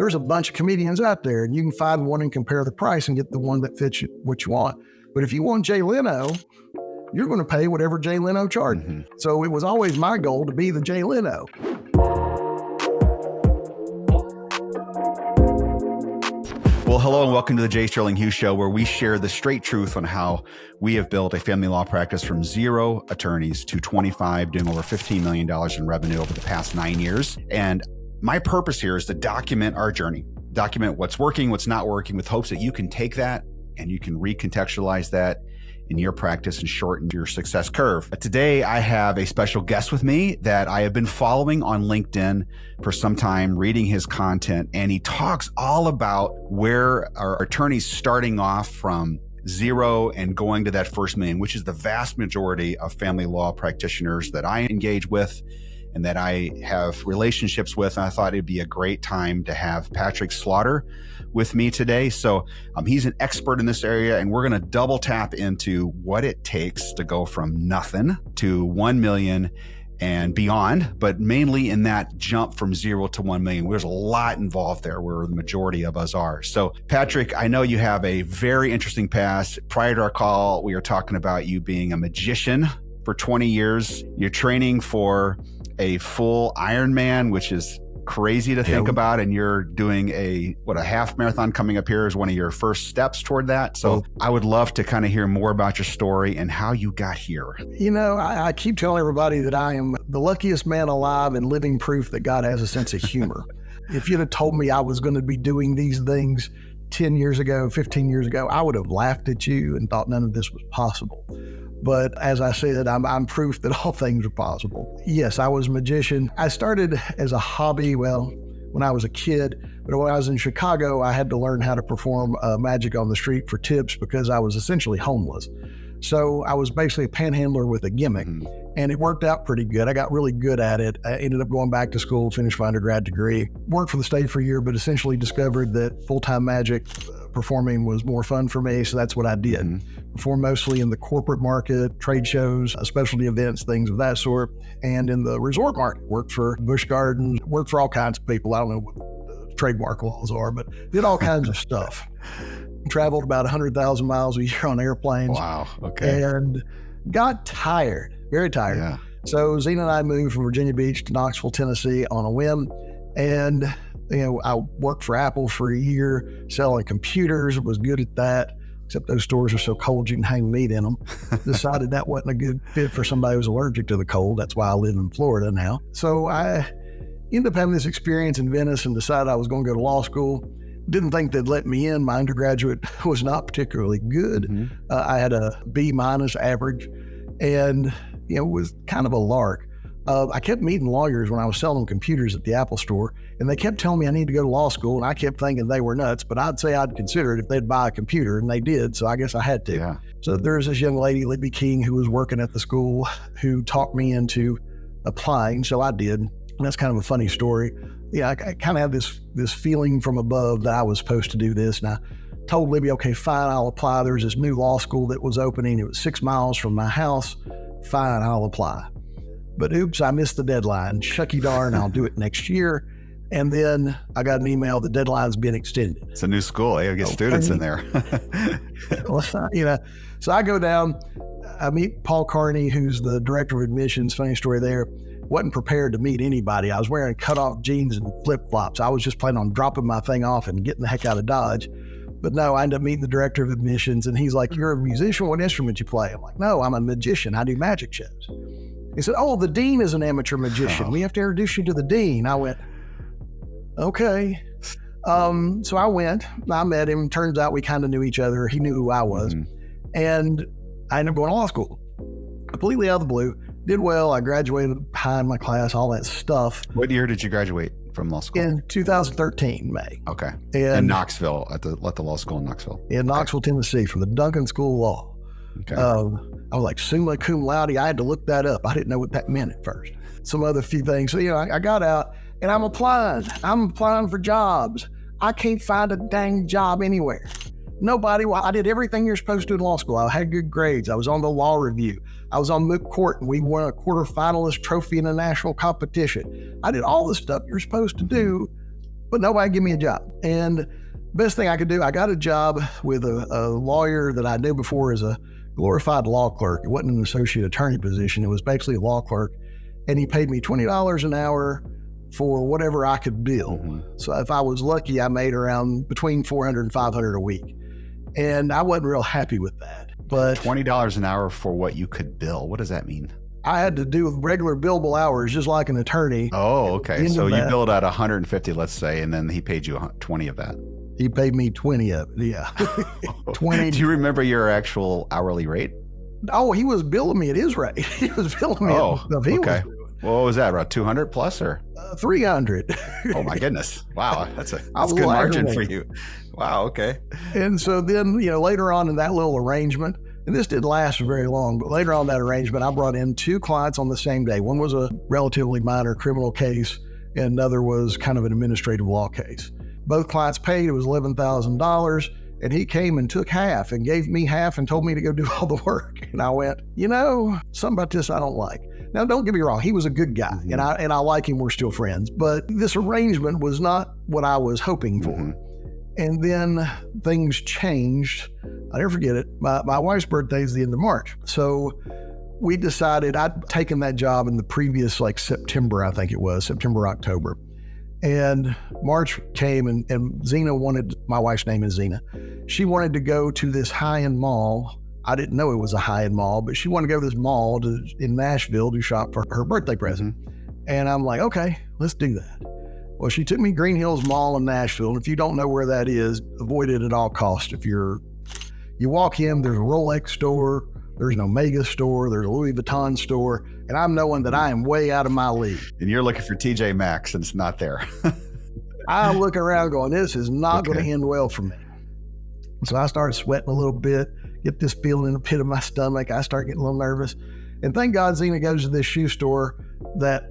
there's a bunch of comedians out there, and you can find one and compare the price and get the one that fits what you want. But if you want Jay Leno, you're going to pay whatever Jay Leno charges. Mm-hmm. So it was always my goal to be the Jay Leno. Well, hello and welcome to the J. Sterling Hughes Show, where we share the straight truth on how we have built a family law practice from 0 attorneys to 25, doing over $15 million in revenue over the past 9 years. And my purpose here is to document our journey, document what's working, what's not working, with hopes that you can take that and you can recontextualize that in your practice and shorten your success curve. Today, I have a special guest with me that I have been following on LinkedIn for some time, reading his content, and he talks all about where our attorneys starting off from 0 and going to that first million, which is the vast majority of family law practitioners that I engage with and that I have relationships with. And I thought it'd be a great time to have Patrick Slaughter with me today. So he's an expert in this area, and we're going to double tap into what it takes to go from nothing to 1 million and beyond, but mainly in that jump from 0 to 1 million. There's a lot involved there, where the majority of us are. So Patrick, I know you have a very interesting past. Prior to our call, we were talking about you being a magician for 20 years. You're training for a full Ironman, which is crazy to think about, and you're doing a half marathon coming up here is one of your first steps toward that. So I would love to kind of hear more about your story and how you got here. You know, I keep telling everybody that I am the luckiest man alive and living proof that God has a sense of humor. If you'd have told me I was going to be doing these things 10 years ago, 15 years ago, I would have laughed at you and thought none of this was possible. But as I said, I'm proof that all things are possible. Yes, I was a magician. I started as a hobby, when I was a kid. But when I was in Chicago, I had to learn how to perform magic on the street for tips because I was essentially homeless. So I was basically a panhandler with a gimmick, and it worked out pretty good. I got really good at it. I ended up going back to school, finished my undergrad degree, worked for the state for a year, but essentially discovered that full-time magic performing was more fun for me, so that's what I did. Performed mostly in the corporate market, trade shows, specialty events, things of that sort, and in the resort market. Worked for Busch Gardens, worked for all kinds of people. I don't know what the trademark laws are, but did all kinds of stuff. Traveled about 100,000 miles a year on airplanes. Wow, okay. And got tired, very tired. Yeah. So Zena and I moved from Virginia Beach to Knoxville, Tennessee on a whim, and I worked for Apple for a year selling computers, was good at that, except those stores are so cold you can hang meat in them. Decided that wasn't a good fit for somebody who's allergic to the cold. That's why I live in Florida now. So I ended up having this experience in Venice and decided I was going to go to law school. Didn't think they'd let me in. My undergraduate was not particularly good. I had a B- average, and it was kind of a lark. I kept meeting lawyers when I was selling computers at the Apple store, and they kept telling me I need to go to law school, and I kept thinking they were nuts, but I'd say I'd consider it if they'd buy a computer, and they did, so I guess I had to. Yeah. So there's this young lady, Libby King, who was working at the school, who talked me into applying, so I did. And that's kind of a funny story. Yeah, I kind of had this feeling from above that I was supposed to do this, and I told Libby, okay, fine, I'll apply. There's this new law school that was opening. It was 6 miles from my house. Fine, I'll apply. But oops, I missed the deadline. Shucky darn, I'll do it next year. And then I got an email, the deadline's been extended. It's a new school. You get students in there. So I go down, I meet Paul Carney, who's the director of admissions. Funny story there. Wasn't prepared to meet anybody. I was wearing cut-off jeans and flip-flops. I was just planning on dropping my thing off and getting the heck out of Dodge. But no, I ended up meeting the director of admissions, and he's like, "You're a musician? What instrument you play?" I'm like, "No, I'm a magician. I do magic shows." He said, "Oh, the dean is an amateur magician. We have to introduce you to the dean." I went, "Okay." So I went, I met him. Turns out we kind of knew each other. He knew who I was. And I ended up going to law school, completely out of the blue. Did well. I graduated behind my class, all that stuff. What year did you graduate from law school? In 2013, May. Okay. In Knoxville, at the law school in Knoxville. In Knoxville, Tennessee, from the Duncan School of Law. Okay. I was like summa cum laude. I had to look that up. I didn't know what that meant at first. Some other few things. So, I got out and I'm applying. I'm applying for jobs. I can't find a dang job anywhere. Nobody. I did everything you're supposed to do in law school. I had good grades. I was on the law review. I was on moot court, and we won a quarterfinalist trophy in a national competition. I did all the stuff you're supposed to do, but nobody give me a job. And best thing I could do, I got a job with a lawyer that I knew before as a glorified law clerk. It wasn't an associate attorney position. It was basically a law clerk. And he paid me $20 an hour for whatever I could bill. Mm-hmm. So if I was lucky, I made around between $400 and $500 a week. And I wasn't real happy with that. But $20 an hour for what you could bill. What does that mean? I had to do regular billable hours, just like an attorney. Oh, okay. So you billed at 150, let's say, and then he paid you 20 of that. He paid me 20 of it, yeah. 20. Do you remember your actual hourly rate? Oh, he was billing me at his rate. He was billing me at stuff he was doing. Well, what was that, about 200 plus or? 300. Oh my goodness. Wow. That's a good margin for you. Wow. Okay. And so then, later on in that little arrangement, and this didn't last for very long, but later on in that arrangement, I brought in 2 clients on the same day. One was a relatively minor criminal case, and another was kind of an administrative law case. Both clients paid, it was $11,000, and he came and took half and gave me half and told me to go do all the work. And I went, something about this I don't like. Now, don't get me wrong, he was a good guy, and I like him, we're still friends, but this arrangement was not what I was hoping for. Mm-hmm. And then things changed. I'll never forget it. My wife's birthday is the end of March. So we decided, I'd taken that job in the previous September, I think it was, September, October. And March came and Zena wanted, my wife's name is Zena. She wanted to go to this high-end mall. I didn't know it was a high-end mall, but she wanted to go to this mall in Nashville to shop for her birthday present. Mm-hmm. And I'm like, okay, let's do that. Well, she took me Green Hills Mall in Nashville. And if you don't know where that is, avoid it at all costs. If you walk in, there's a Rolex store, there's an Omega store, there's a Louis Vuitton store, and I'm knowing that I am way out of my league. And you're looking for TJ Maxx and it's not there. I'm looking around going, this is not going to end well for me. So I started sweating a little bit, get this feeling in the pit of my stomach. I start getting a little nervous. And thank God Zena goes to this shoe store that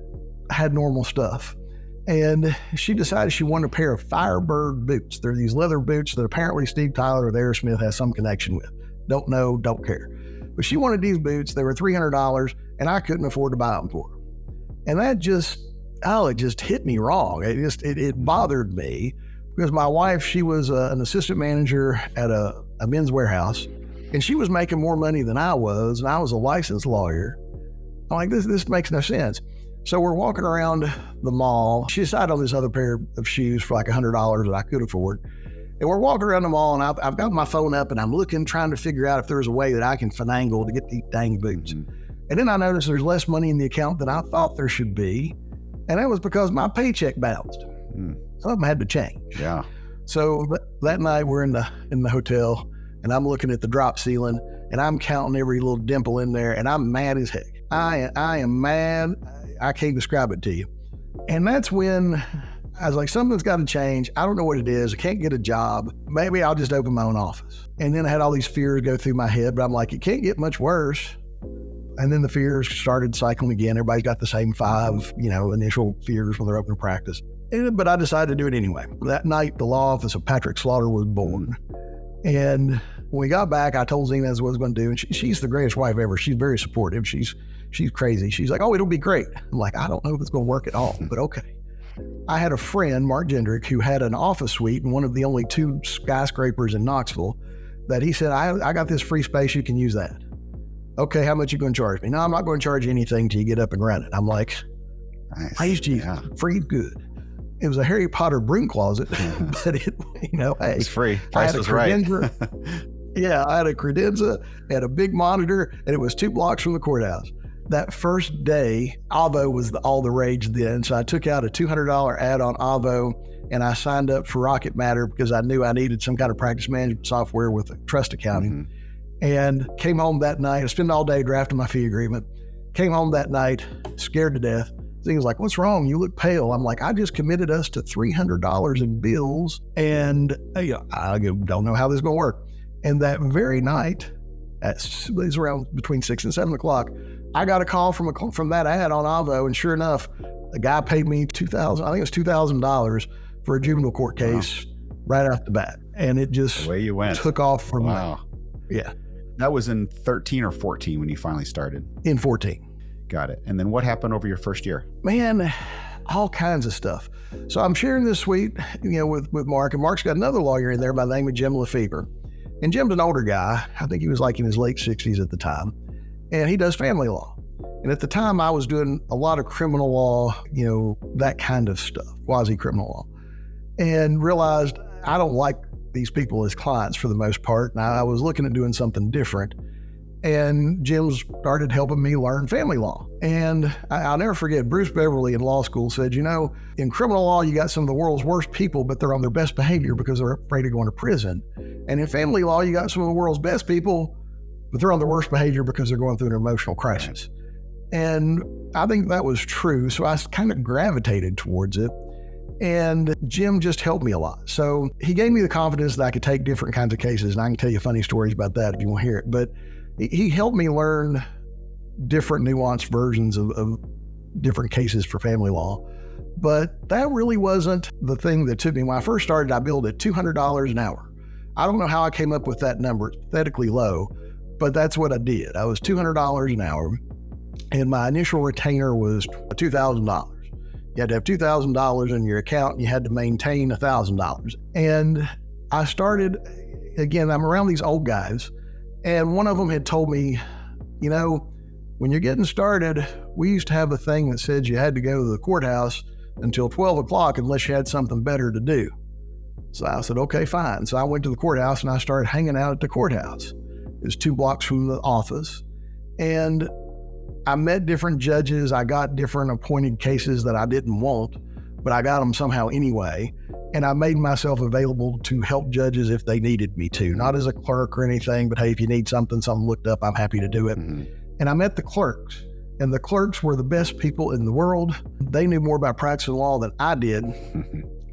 had normal stuff. And she decided she wanted a pair of Firebird boots. They're these leather boots that apparently Steve Tyler of Aerosmith has some connection with. Don't know, don't care. But she wanted these boots. They were $300, and I couldn't afford to buy them for her. And that it just hit me wrong. It bothered me because my wife, she was an assistant manager at a Men's Warehouse, and she was making more money than I was, and I was a licensed lawyer. I'm like, this makes no sense. So we're walking around the mall. She decided on this other pair of shoes for $100 that I could afford. And we're walking around the mall, and I've got my phone up, and I'm looking, trying to figure out if there's a way that I can finagle to get these dang boots. Mm-hmm. And then I noticed there's less money in the account than I thought there should be. And that was because my paycheck bounced. Something had to change. Yeah. So that night we're in the hotel, and I'm looking at the drop ceiling, and I'm counting every little dimple in there, and I'm mad as heck. I am mad. I can't describe it to you. And that's when I was like, something's got to change. I don't know what it is. I can't get a job. Maybe I'll just open my own office. And then I had all these fears go through my head, but I'm like, it can't get much worse. And then the fears started cycling again. Everybody's got the same 5, initial fears when they're opening practice. But I decided to do it anyway. That night, the law office of Patrick Slaughter was born. And when we got back, I told Zena what I was going to do. And she's the greatest wife ever. She's very supportive. She's crazy. She's like, oh, it'll be great. I'm like, I don't know if it's going to work at all, but okay. I had a friend, Mark Jendrick, who had an office suite in one of the only 2 skyscrapers in Knoxville that he said, I got this free space. You can use that. Okay, how much you going to charge me? No, I'm not going to charge you anything till you get up and run it. I'm like, nice. Praise Jesus, yeah. Free good. It was a Harry Potter broom closet, but hey, it's free. Price was right. Yeah, I had a credenza, had a big monitor, and it was 2 blocks from the courthouse. That first day, Avo was all the rage then, so I took out a $200 ad on Avo, and I signed up for Rocket Matter because I knew I needed some kind of practice management software with trust accounting. Mm-hmm. And came home that night. I spent all day drafting my fee agreement. Came home that night, scared to death. He was like, what's wrong? You look pale. I'm like, I just committed us to $300 in bills, and I don't know how this is going to work. And that very night, it was around between 6 and 7 o'clock, I got a call from that ad on Avo, and sure enough, the guy paid me $2,000 for a juvenile court case right off the bat. And it just away you went. Took off from there. Yeah. That was in 13 or 14 when you finally started? In 14. Got it. And then what happened over your first year? Man, all kinds of stuff. So I'm sharing this suite, with Mark, and Mark's got another lawyer in there by the name of Jim Lefevre. And Jim's an older guy. I think he was like in his late 60s at the time. And he does family law. And at the time I was doing a lot of criminal law, that kind of stuff, quasi-criminal law, and realized I don't like these people as clients for the most part. And I was looking at doing something different. And Jim started helping me learn family law. And I'll never forget, Bruce Beverly in law school said, in criminal law, you got some of the world's worst people, but they're on their best behavior because they're afraid of going to prison. And in family law, you got some of the world's best people, but they're on their worst behavior because they're going through an emotional crisis. And I think that was true. So I kind of gravitated towards it. And Jim just helped me a lot. So he gave me the confidence that I could take different kinds of cases. And I can tell you funny stories about that if you want to hear it. But he helped me learn different nuanced versions of different cases for family law. But that really wasn't the thing that took me. When I first started, I billed at $200 an hour. I don't know how I came up with that number. It's pathetically low, but that's what I did. I was $200 an hour. And my initial retainer was $2,000. You had to have $2,000 in your account, and you had to maintain $1,000. And I started, again, I'm around these old guys, and one of them had told me, when you're getting started, we used to have a thing that said you had to go to the courthouse until 12 o'clock unless you had something better to do. So I said, okay, fine. So I went to the courthouse, and I started hanging out at the courthouse. It was 2 blocks from the office. And I met different judges. I got different appointed cases that I didn't want, but I got them somehow anyway. And I made myself available to help judges if they needed me to, not as a clerk or anything, but hey, if you need something looked up, I'm happy to do it. Mm-hmm. And I met the clerks, and the clerks were the best people in the world. They knew more about practicing law than I did.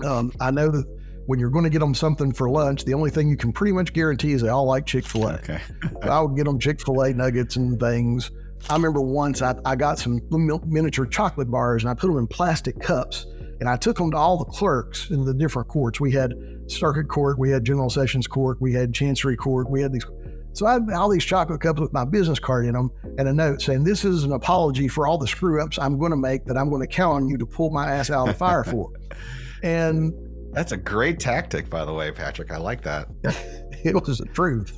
I know that when you're going to get them something for lunch, the only thing you can pretty much guarantee is they all like Chick-fil-A. Okay. So I would get them Chick-fil-A nuggets and things. I remember once I got some miniature chocolate bars, and I put them in plastic cups, and I took them to all the clerks in the different courts. We had circuit court, we had general sessions court, we had chancery court, we had these. So I had all these chocolate cups with my business card in them and a note saying, this is an apology for all the screw ups I'm going to make that I'm going to count on you to pull my ass out of the fire for. And that's a great tactic, by the way, Patrick. I like that. It was the truth.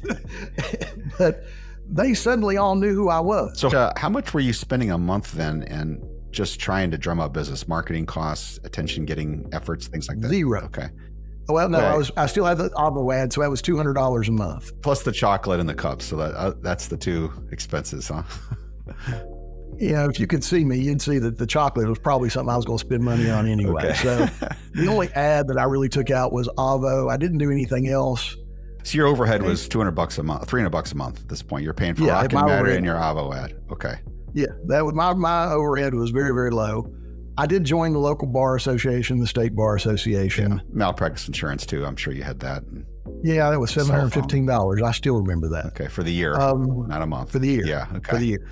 But they suddenly all knew who I was. So how much were you spending a month then and just trying to drum up business, marketing costs, attention getting efforts, things like that? Zero. Okay. Well, no, I still had the Avo ad, so that was $200 a month. Plus the chocolate and the cups. So that's the 2 expenses, huh? If you could see me, you'd see that the chocolate was probably something I was going to spend money on anyway. Okay. So the only ad that I really took out was Avo. I didn't do anything else. So your overhead was $200 a month, $300 a month at this point. You're paying for Rock and Matter and your Avo ad. Okay. Yeah, that was my overhead was very, very low. I did join the local bar association, the state bar association. Yeah. Malpractice insurance too. I'm sure you had that. Yeah, that was $715. I still remember that. Okay, for the year, not a month. For the year. Yeah, okay. For the year.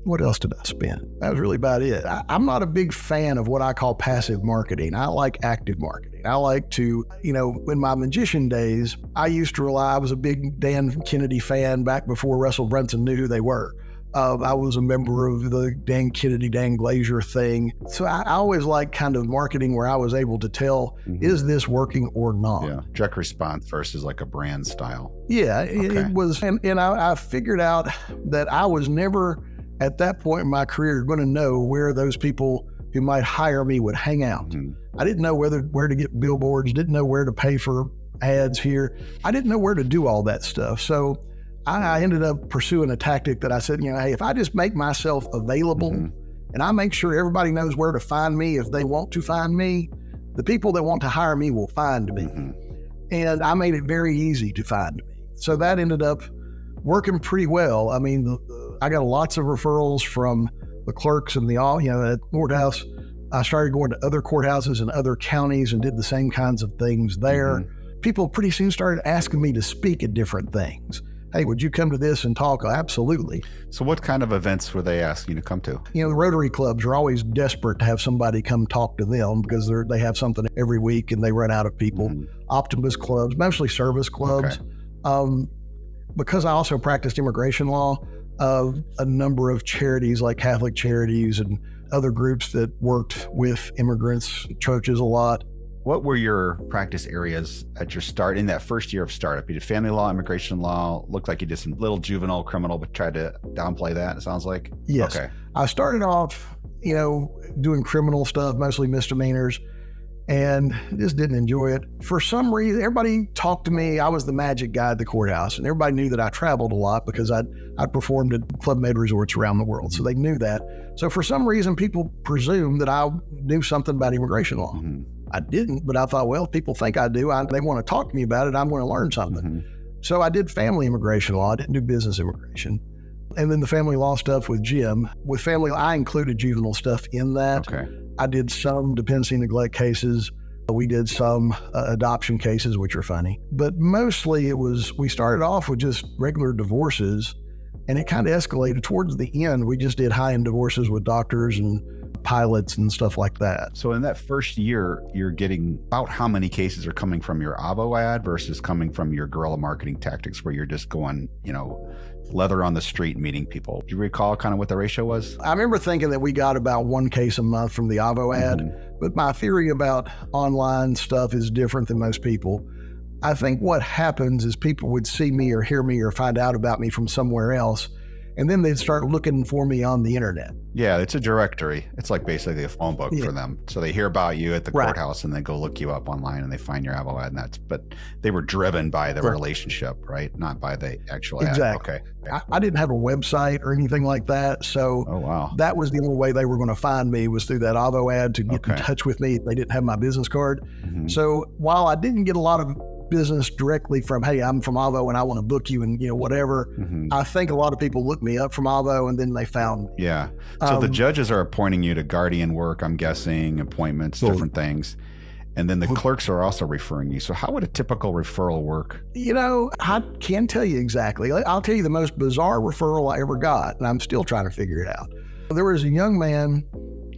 What else did I spend? That was really about it. I'm not a big fan of what I call passive marketing. I like active marketing. I like to, in my magician days, I was a big Dan Kennedy fan back before Russell Brunson knew who they were. I was a member of the Dan Kennedy, Dan Glazier thing. So I always liked kind of marketing where I was able to tell, is this working or not? Yeah, direct response versus like a brand style. Yeah, it was. And I figured out that I was never at that point in my career going to know where those people who might hire me would hang out. I didn't know where to get billboards, didn't know where to pay for ads here. I didn't know where to do all that stuff. So I ended up pursuing a tactic that I said, hey, if I just make myself available and I make sure everybody knows where to find me if they want to find me, the people that want to hire me will find me. And I made it very easy to find me. So that ended up working pretty well. I mean, I got lots of referrals from the clerks and at courthouse. I started going to other courthouses in other counties and did the same kinds of things there. People pretty soon started asking me to speak at different things. Hey, would you come to this and talk? Absolutely. So what kind of events were they asking you to come to? The Rotary clubs are always desperate to have somebody come talk to them because they have something every week and they run out of people. Optimus clubs, mostly service clubs. Okay. Because I also practiced immigration law, a number of charities like Catholic Charities and other groups that worked with immigrants, churches a lot. What were your practice areas at your start in that first year of startup? You did family law, immigration law. Looked like you did some little juvenile criminal, but tried to downplay that, it sounds like. Yes. Okay. I started off, doing criminal stuff, mostly misdemeanors, and just didn't enjoy it. For some reason, everybody talked to me. I was the magic guy at the courthouse, and everybody knew that I traveled a lot because I'd performed at Club Med resorts around the world. So they knew that. So for some reason, people presumed that I knew something about immigration law. Mm-hmm. I didn't, but I thought, well, if people think I do, they want to talk to me about it, I'm going to learn something. Mm-hmm. So I did family immigration law. I didn't do business immigration. And then the family law stuff with Jim. With family, I included juvenile stuff in that. Okay. I did some dependency neglect cases. We did some adoption cases, which are funny. But mostly we started off with just regular divorces, and it kind of escalated. Towards the end, we just did high-end divorces with doctors and pilots and stuff like that. So in that first year, you're getting about how many cases are coming from your Avo ad versus coming from your guerrilla marketing tactics where you're just going, leather on the street meeting people? Do you recall kind of what the ratio was? I remember thinking that we got about one case a month from the Avo ad, but my theory about online stuff is different than most people. I think what happens is people would see me or hear me or find out about me from somewhere else, and then they'd start looking for me on the internet. Yeah, it's a directory. It's like basically a phone book for them. So they hear about you at the courthouse and they go look you up online and they find your Avo ad. But they were driven by the relationship, right? Not by the actual ad. Exactly. Okay. I didn't have a website or anything like that. So that was the only way they were going to find me was through that Avo ad to get in touch with me if they didn't have my business card. Mm-hmm. So while I didn't get a lot of business directly from, hey, I'm from Avo and I want to book you and whatever. Mm-hmm. I think a lot of people looked me up from Avo and then they found me. Yeah. So the judges are appointing you to guardian work, I'm guessing, appointments, different things. And then the clerks are also referring you. So how would a typical referral work? I can't tell you exactly. I'll tell you the most bizarre referral I ever got, and I'm still trying to figure it out. There was a young man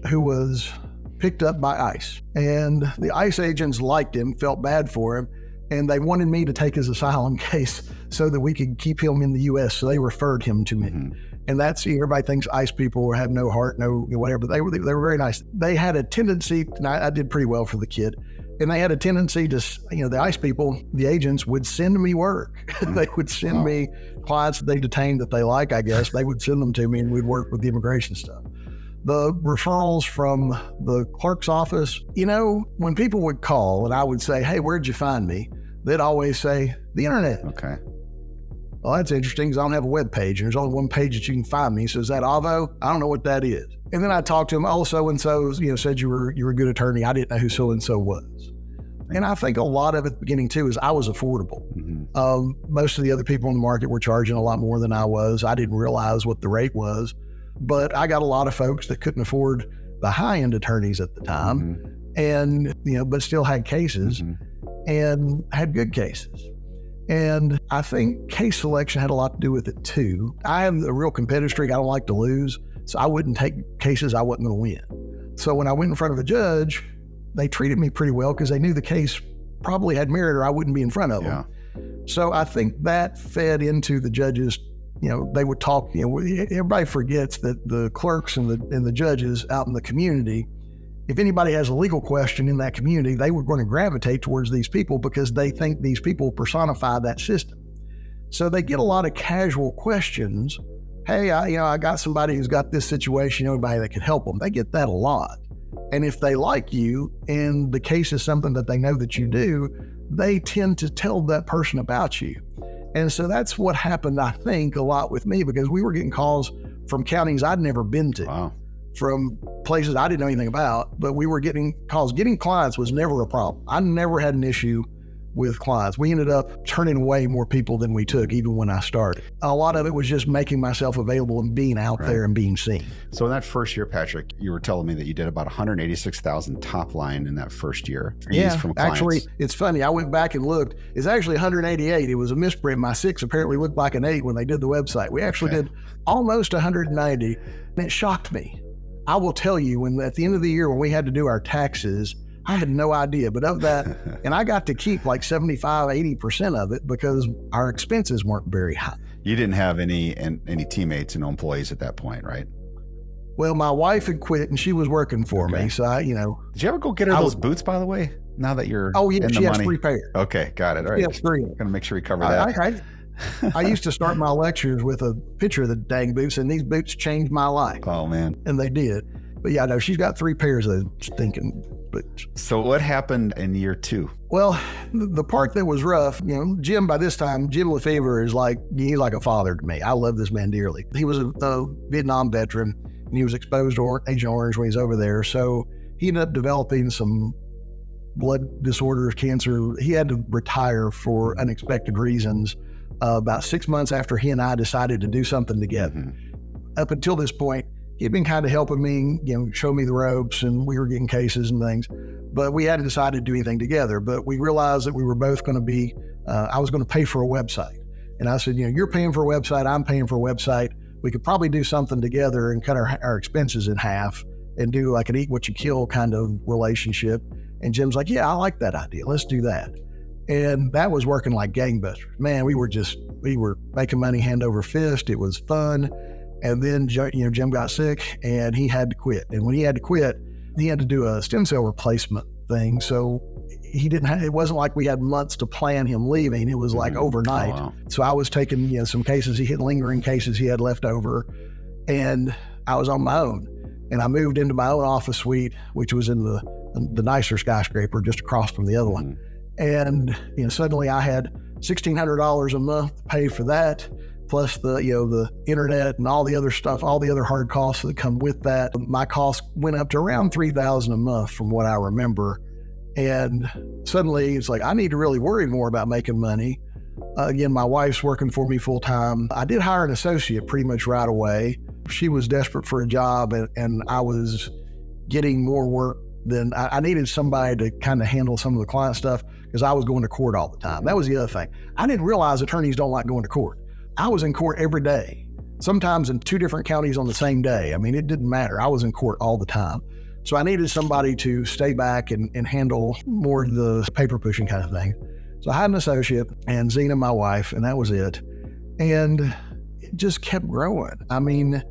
who was picked up by ICE, and the ICE agents liked him, felt bad for him, and they wanted me to take his asylum case so that we could keep him in the U.S. So they referred him to me. Mm-hmm. And that's, everybody thinks ICE people have no heart, no whatever, but they were very nice. They had a tendency, and I did pretty well for the kid, and they had a tendency to, the ICE people, the agents would send me work. They would send me clients that they detained that they like, I guess. They would send them to me and we'd work with the immigration stuff. The referrals from the clerk's office, when people would call and I would say, hey, where'd you find me? They'd always say, the internet. Okay. Well, that's interesting because I don't have a web page and there's only one page that you can find me. So is that Avo? I don't know what that is. And then I talked to him, so-and-so, said you were a good attorney. I didn't know who so-and-so was. And I think a lot of it at the beginning too is I was affordable. Mm-hmm. Most of the other people in the market were charging a lot more than I was. I didn't realize what the rate was, but I got a lot of folks that couldn't afford the high-end attorneys at the time and, but still had cases. Mm-hmm. And had good cases. And I think case selection had a lot to do with it too. I have a real competitive streak. I don't like to lose. So I wouldn't take cases I wasn't going to win. So when I went in front of a judge, they treated me pretty well because they knew the case probably had merit or I wouldn't be in front of them. So I think that fed into the judges. They would talk, everybody forgets that the clerks and the judges out in the community, if anybody has a legal question in that community, they were going to gravitate towards these people because they think these people personify that system. So they get a lot of casual questions. Hey, I got somebody who's got this situation, anybody that could help them. They get that a lot. And if they like you and the case is something that they know that you do, they tend to tell that person about you. And so that's what happened, I think, a lot with me because we were getting calls from counties I'd never been to. Wow. From places I didn't know anything about, but we were getting calls. Getting clients was never a problem. I never had an issue with clients. We ended up turning away more people than we took, even when I started. A lot of it was just making myself available and being out there and being seen. So in that first year, Patrick, you were telling me that you did about 186,000 top line in that first year. Yeah, from actually, it's funny. I went back and looked. It's actually 188. It was a misprint. My 6 apparently looked like an 8 when they did the website. We actually did almost 190, and it shocked me. I will tell you, when at the end of the year, when we had to do our taxes, I had no idea, but of that, and I got to keep like 75, 80% of it because our expenses weren't very high. You didn't have any teammates and employees at that point, right? Well, my wife had quit and she was working for me. So I, Did you ever go get her those boots, by the way? Now that you're in the she has money? 3 pairs. Okay, got it. All right. She has 3. Gonna make sure we cover that. I used to start my lectures with a picture of the dang boots, and these boots changed my life. Oh, man. And they did. But yeah, no, she's got 3 pairs of stinking boots. So what happened in year 2? Well, the part that was rough, Jim, by this time, Jim Lefevre he's like a father to me. I love this man dearly. He was a Vietnam veteran, and he was exposed to Agent Orange when he was over there. So he ended up developing some blood disorders, cancer. He had to retire for unexpected reasons about 6 months after he and I decided to do something together. Mm-hmm. Up until this point, he'd been kind of helping me, show me the ropes, and we were getting cases and things, but we hadn't decided to do anything together. But we realized that we were both going to be, I was going to pay for a website. And I said, you're paying for a website, I'm paying for a website. We could probably do something together and cut our expenses in half and do like an eat what you kill kind of relationship. And Jim's like, yeah, I like that idea. Let's do that. And that was working like gangbusters. Man, we were making money hand over fist. It was fun. And then, Jim got sick and he had to quit. And when he had to quit, he had to do a stem cell replacement thing. So it wasn't like we had months to plan him leaving. It was like overnight. Oh, wow. So I was taking, some cases lingering cases he had left over, and I was on my own. And I moved into my own office suite, which was in the nicer skyscraper just across from the other one. And, suddenly I had $1,600 a month to pay for that, plus the internet and all the other stuff, all the other hard costs that come with that. My costs went up to around $3,000 a month from what I remember. And suddenly it's like, I need to really worry more about making money. Again, my wife's working for me full time. I did hire an associate pretty much right away. She was desperate for a job, and I was getting more work than I needed somebody to kind of handle some of the client stuff because I was going to court all the time. That was the other thing. I didn't realize attorneys don't like going to court. I was in court every day, sometimes in 2 different counties on the same day. I mean, it didn't matter. I was in court all the time. So I needed somebody to stay back and handle more of the paper pushing kind of thing. So I had an associate and Zena, my wife, and that was it. And it just kept growing. I mean,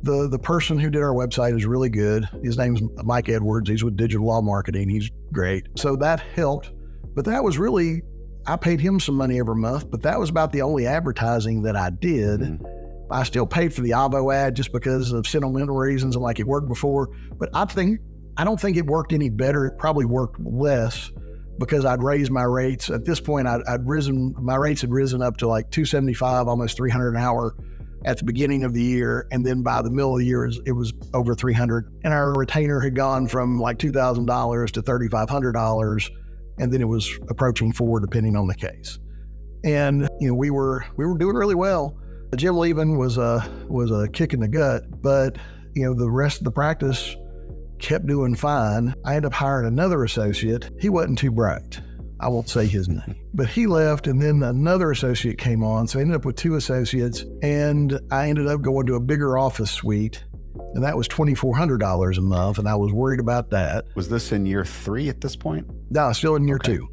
the person who did our website is really good. His name's Mike Edwards. He's with Digital Law Marketing. He's great. So that helped. But that was really, I paid him some money every month, but that was about the only advertising that I did. Mm-hmm. I still paid for the Avo ad just because of sentimental reasons and like it worked before. But I don't think it worked any better. It probably worked less because I'd raised my rates. At this point, my rates had risen up to like $275, almost $300 an hour at the beginning of the year. And then by the middle of the year, it was over $300. And our retainer had gone from like $2,000 to $3,500. And then it was approaching $4,000 depending on the case. And, we were doing really well. Jim leaving was a kick in the gut, but, the rest of the practice kept doing fine. I ended up hiring another associate. He wasn't too bright. I won't say his name, but he left and then another associate came on. So I ended up with 2 associates and I ended up going to a bigger office suite, and that was $2,400 a month. And I was worried about that. Was this in year 3 at this point? No, still in year 2.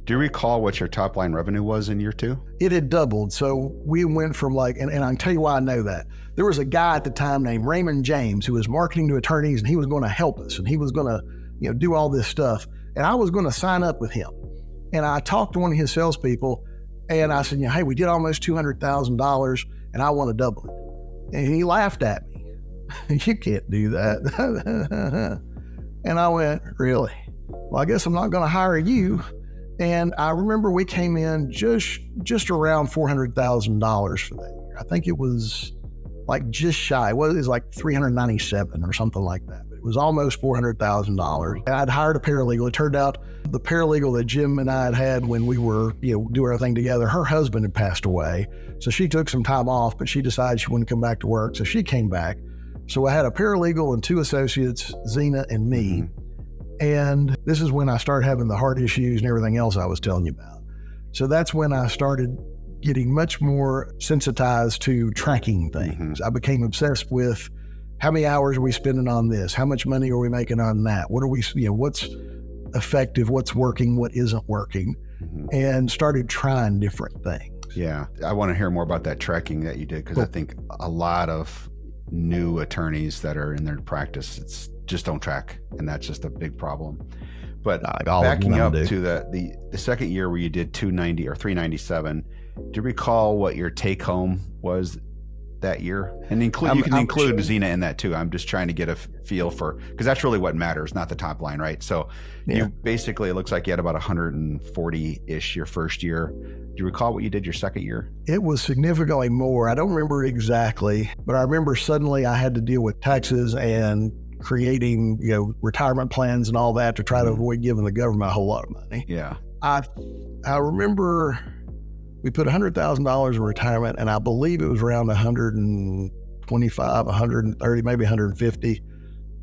Do you recall what your top line revenue was in year 2? It had doubled. So we went from and I can tell you why I know that. There was a guy at the time named Raymond James who was marketing to attorneys, and he was going to help us and he was going to, do all this stuff. And I was going to sign up with him. And I talked to one of his salespeople and I said, hey, we did almost $200,000 and I want to double it. And he laughed at me. You can't do that. And I went, really? Well, I guess I'm not going to hire you. And I remember we came in just around $400,000 for that year. I think it was like just shy. It was like 397 or something like that. But it was almost $400,000. And I'd hired a paralegal. It turned out the paralegal that Jim and I had when we were, doing everything together, her husband had passed away. So she took some time off, but she decided she wouldn't come back to work. So she came back. So I had a paralegal and 2 associates, Zena and me. Mm-hmm. And this is when I started having the heart issues and everything else I was telling you about. So that's when I started getting much more sensitized to tracking things. Mm-hmm. I became obsessed with how many hours are we spending on this? How much money are we making on that? What are we, what's effective? What's working? What isn't working? Mm-hmm. And started trying different things. Yeah. I want to hear more about that tracking that you did, because I think a lot of new attorneys that are in their practice, it's just don't track. And that's just a big problem. But backing up to the second year where you did 290 or 397, do you recall what your take home was that year? And you can include Zena in that too. I'm just trying to get a feel for, because that's really what matters, not the top line, right? So you basically, it looks like you had about 140-ish your first year. Do you recall what you did your second year? It was significantly more. I don't remember exactly, but I remember suddenly I had to deal with taxes and creating, retirement plans and all that to try to avoid giving the government a whole lot of money. Yeah. I remember we put $100,000 in retirement, and I believe it was around 125, 130, maybe 150.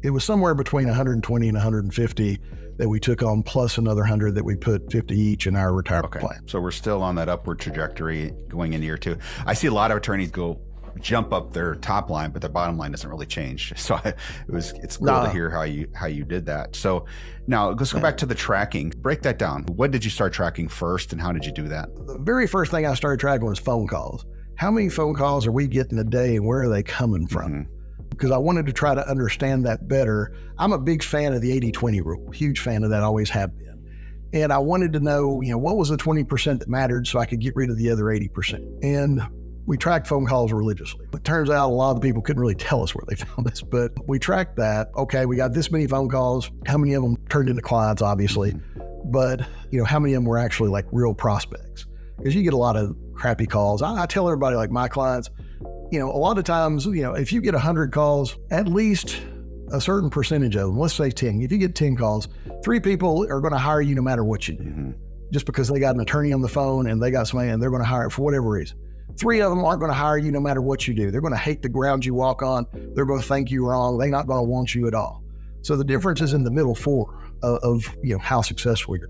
It was somewhere between 120 and 150 that we took on, plus another 100 that we put 50 each in our retirement plan. So we're still on that upward trajectory going into year two. I see a lot of attorneys jump up their top line, but their bottom line doesn't really change. So it's cool to hear how you did that. So now let's go back to the tracking. Break that down. What did you start tracking first, and how did you do that? The very first thing I started tracking was phone calls. How many phone calls are we getting a day, and where are they coming from? Because I wanted to try to understand that better. I'm a big fan of the 80-20 rule, huge fan of that, always have been. And I wanted to know, what was the 20% that mattered so I could get rid of the other 80%. And we tracked phone calls religiously. It turns out a lot of the people couldn't really tell us where they found us, but we tracked that. Okay, we got this many phone calls. How many of them turned into clients, obviously, but how many of them were actually like real prospects? Because you get a lot of crappy calls. I tell everybody, like my clients, a lot of times, if you get 100 calls, at least a certain percentage of them, let's say 10, if you get 10 calls, 3 people are going to hire you no matter what you do, just because they got an attorney on the phone and they got somebody and they're going to hire it for whatever reason. 3 of them aren't going to hire you no matter what you do. They're going to hate the ground you walk on. They're going to think you wrong. They're not going to want you at all. So the difference is in the middle 4 of how successful you're.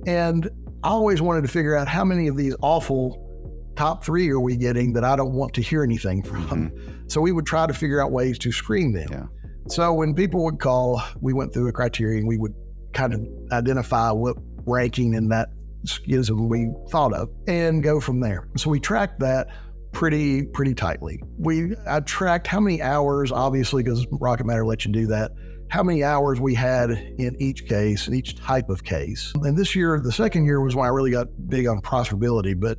And I always wanted to figure out how many of these awful top 3 are we getting that I don't want to hear anything from. So we would try to figure out ways to screen them. Yeah. So when people would call, we went through a criteria and we would kind of identify what ranking in that schism we thought of and go from there. So we tracked that pretty tightly. I tracked how many hours, obviously, because Rocket Matter lets you do that, how many hours we had in each case, in each type of case. And this year, the second year, was when I really got big on profitability, but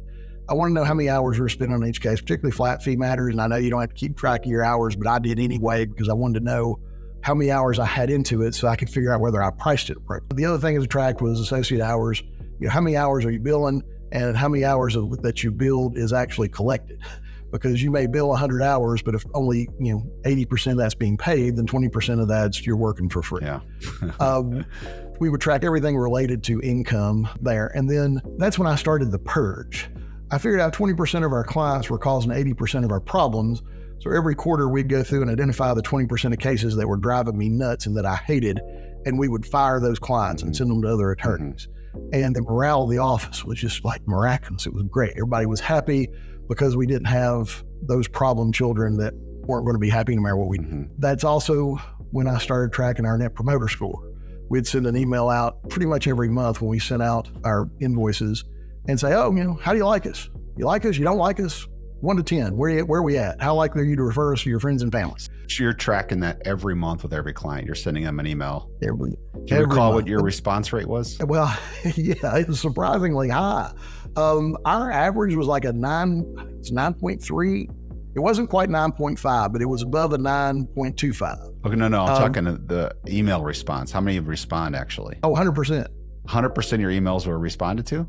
I want to know how many hours we're spending on each case, particularly flat fee matters. And I know you don't have to keep track of your hours, but I did anyway because I wanted to know how many hours I had into it so I could figure out whether I priced it appropriately. The other thing to track was associate hours. How many hours are you billing, and how many hours that you billed is actually collected? Because you may bill 100 hours, but if only 80% of that's being paid, then 20% of that's you're working for free. Yeah. We would track everything related to income there, and then that's when I started the purge. I figured out 20% of our clients were causing 80% of our problems. So every quarter we'd go through and identify the 20% of cases that were driving me nuts and that I hated, and we would fire those clients and send them to other attorneys. And the morale of the office was just like miraculous. It was great. Everybody was happy because we didn't have those problem children that weren't going to be happy no matter what we did. That's also when I started tracking our net promoter score. We'd send an email out pretty much every month when we sent out our invoices and say, how do you like us? You like us? You don't like us? 1 to 10, where are we at? How likely are you to refer us to your friends and family? So you're tracking that every month with every client. You're sending them an email. Do you recall what your response rate was? Well, yeah, it was surprisingly high. Our average was like 9.3. It wasn't quite 9.5, but it was above a 9.25. Okay, no, I'm talking the email response. How many respond actually? 100%. 100% of your emails were responded to?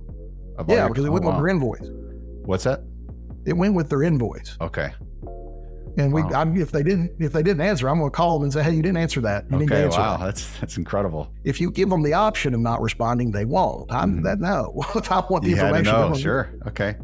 Yeah, because it went with their invoice. What's that? It went with their invoice. Okay. And if they didn't answer, I'm going to call them and say, hey, you didn't answer that. You need to answer that. That's incredible. If you give them the option of not responding, they won't. No. If I want the information. Had to know. Sure. Okay.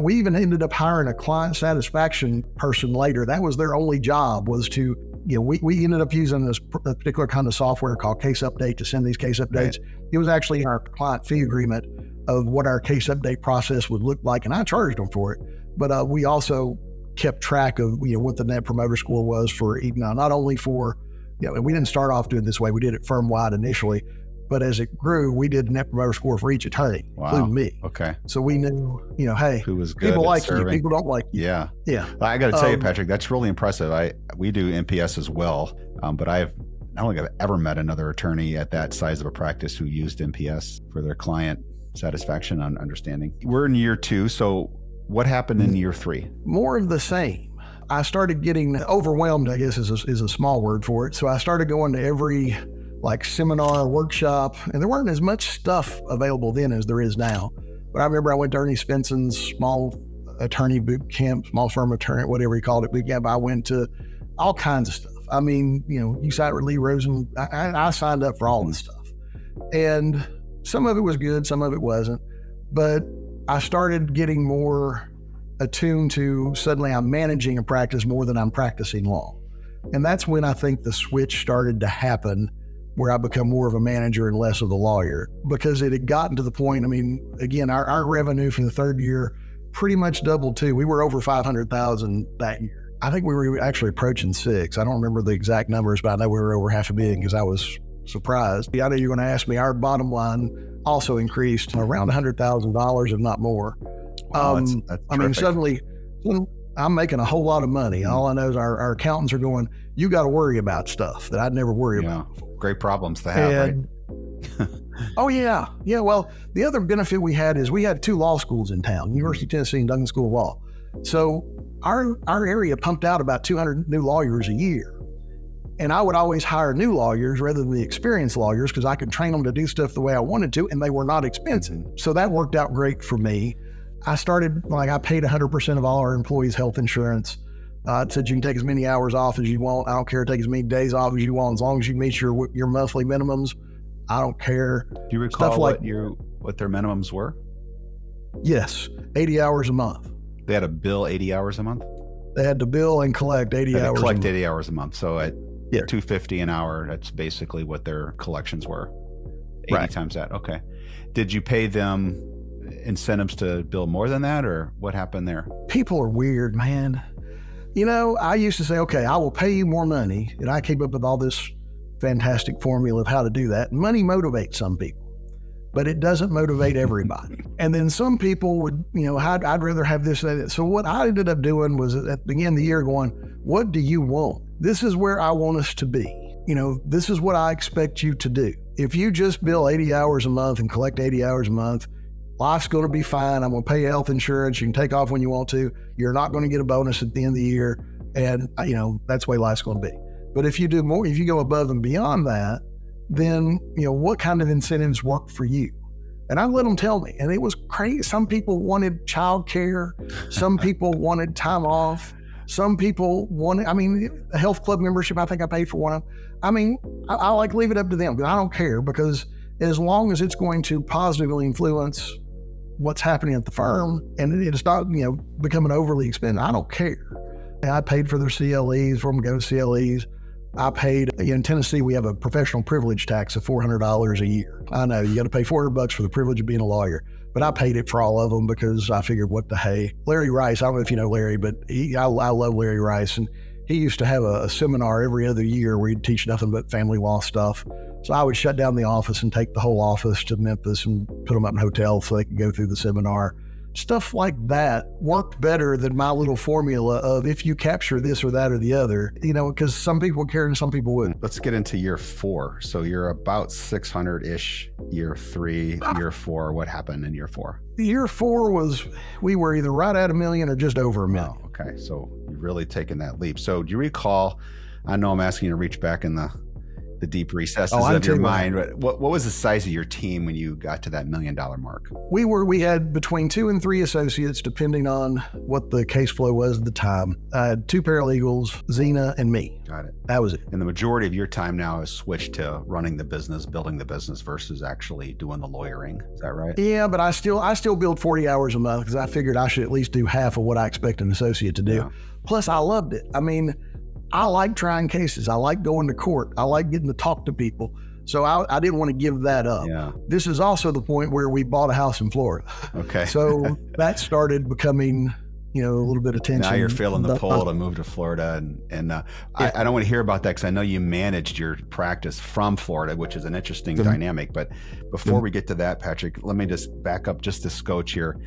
We even ended up hiring a client satisfaction person later. That was their only job, was to, we ended up using this particular kind of software called Case Update to send these case updates. Right. It was actually in our client fee agreement of what our case update process would look like, and I charged them for it. But we also kept track of what the net promoter score was for not only for and we didn't start off doing it this way. We did it firm wide initially, But as it grew, we did Net Promoter Score for each attorney, including me. Okay. So we knew, hey, who was good people like serving. you, people don't like you. Yeah. Yeah. I got to tell you, Patrick, that's really impressive. We do NPS as well, but I don't think I've ever met another attorney at that size of a practice who used NPS for their client satisfaction and understanding. We're in year 2. So what happened in year 3? More of the same. I started getting overwhelmed, I guess is a small word for it. So I started going to every seminar, workshop, and there weren't as much stuff available then as there is now. But I remember I went to Ernie Svenson's small attorney boot camp, small firm attorney, whatever he called it, boot camp. I went to all kinds of stuff. I mean, you sat with Lee Rosen. I signed up for all this stuff. And some of it was good, some of it wasn't. But I started getting more attuned to suddenly I'm managing a practice more than I'm practicing law. And that's when I think the switch started to happen where I become more of a manager and less of the lawyer, because it had gotten to the point, again, our revenue for the third year pretty much doubled too. We were over 500,000 that year. I think we were actually approaching 6. I don't remember the exact numbers, but I know we were over $500,000 because I was surprised. I know you're going to ask me, our bottom line also increased around $100,000, if not more. Wow, that's suddenly I'm making a whole lot of money. All I know is our accountants are going, you got to worry about stuff that I'd never worry about before. Great problems to have, right? Oh, yeah. Yeah, well, the other benefit we had is we had 2 law schools in town, University of Tennessee and Duncan School of Law. So our area pumped out about 200 new lawyers a year. And I would always hire new lawyers rather than the experienced lawyers because I could train them to do stuff the way I wanted to, and they were not expensive. So that worked out great for me. I started, I paid 100% of all our employees' health insurance. It said you can take as many hours off as you want. I don't care. Take as many days off as you want, as long as you meet your monthly minimums. I don't care. Do you recall what their minimums were? Yes, 80 hours a month. They had to bill 80 hours a month? They had to bill and collect 80 hours. Collect 80 hours a month. So at $250 an hour, that's basically what their collections were. 80 times that. Okay. Did you pay them incentives to bill more than that, or what happened there? People are weird, man. I used to say, okay, I will pay you more money. And I came up with all this fantastic formula of how to do that. Money motivates some people, but it doesn't motivate everybody. And then some people would, I'd rather have this, that. So what I ended up doing was at the beginning of the year going, what do you want? This is where I want us to be. This is what I expect you to do. If you just bill 80 hours a month and collect 80 hours a month, life's going to be fine. I'm going to pay you health insurance. You can take off when you want to. You're not going to get a bonus at the end of the year. And, that's the way life's going to be. But if you do more, if you go above and beyond that, then, what kind of incentives work for you? And I let them tell me. And it was crazy. Some people wanted childcare. Some people wanted time off. Some people wanted, a health club membership, I think I paid for one of them. I leave it up to them. I don't care, because as long as it's going to positively influence what's happening at the firm and it's not, becoming overly expensive, I don't care. I paid for their CLEs, for them to go to CLEs. I paid, in Tennessee, we have a professional privilege tax of $400 a year. I know you got to pay $400 for the privilege of being a lawyer, but I paid it for all of them because I figured, what the hey. Larry Rice, I don't know if you know Larry, but I love Larry Rice. And he used to have a seminar every other year where he'd teach nothing but family law stuff. So I would shut down the office and take the whole office to Memphis and put them up in hotels so they could go through the seminar. Stuff like that worked better than my little formula of if you capture this or that or the other, because some people care and some people wouldn't. Let's get into year 4. So you're about 600-ish, year 3, year 4. What happened in year 4? Year 4 we were either right at $1 million or just over $1 million. Oh, okay. So you've really taken that leap. So do you recall, I know I'm asking you to reach back in the deep recesses of your mind. What was the size of your team when you got to that $1 million mark? We had between 2 and 3 associates, depending on what the case flow was at the time. I had 2 paralegals, Zena and me. Got it. That was it. And the majority of your time now is switched to running the business, building the business versus actually doing the lawyering. Is that right? Yeah, but I still build 40 hours a month because I figured I should at least do half of what I expect an associate to do. Yeah. Plus, I loved it. I like trying cases. I like going to court. I like getting to talk to people. So I didn't want to give that up. Yeah. This is also the point where we bought a house in Florida. Okay. So that started becoming a little bit of tension. Now you're feeling the pull to move to Florida. And I don't want to hear about that because I know you managed your practice from Florida, which is an interesting dynamic. But before we get to that, Patrick, let me just back up just a scotch here.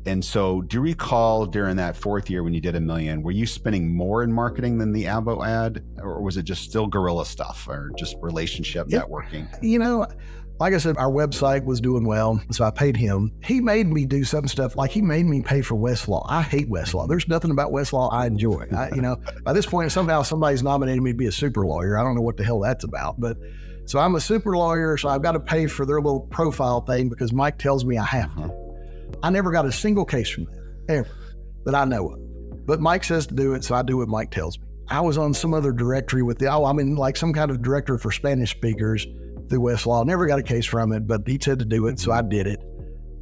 And so do you recall during that fourth year when you did $1 million, were you spending more in marketing than the Avo ad, or was it just still guerrilla stuff or just relationship networking? Like I said, our website was doing well, so I paid him. He made me do some stuff, like he made me pay for Westlaw. I hate Westlaw. There's nothing about Westlaw I enjoy. By this point, somehow somebody's nominated me to be a super lawyer. I don't know what the hell that's about, but so I'm a super lawyer, so I've got to pay for their little profile thing because Mike tells me I have to. I never got a single case from that, ever, that I know of. But Mike says to do it, so I do what Mike tells me. I was on some other directory like some kind of directory for Spanish speakers through Westlaw. Never got a case from it, but he said to do it, so I did it.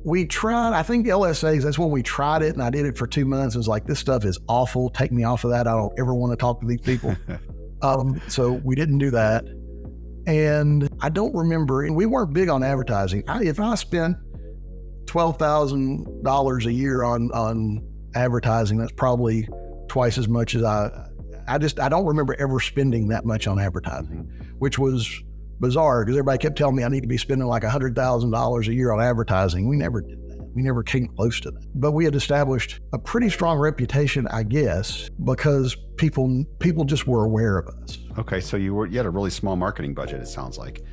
We tried, I think the LSAs, that's when we tried it, and I did it for 2 months. It was like, this stuff is awful. Take me off of that. I don't ever want to talk to these people. So we didn't do that. And I don't remember, and we weren't big on advertising. If I spent $12,000 a year on advertising, that's probably twice as much as I don't remember ever spending that much on advertising, which was bizarre because everybody kept telling me I need to be spending like $100,000 a year on advertising. We never did that. We never came close to that. But we had established a pretty strong reputation, I guess, because people just were aware of us. Okay, so you had a really small marketing budget, it sounds like.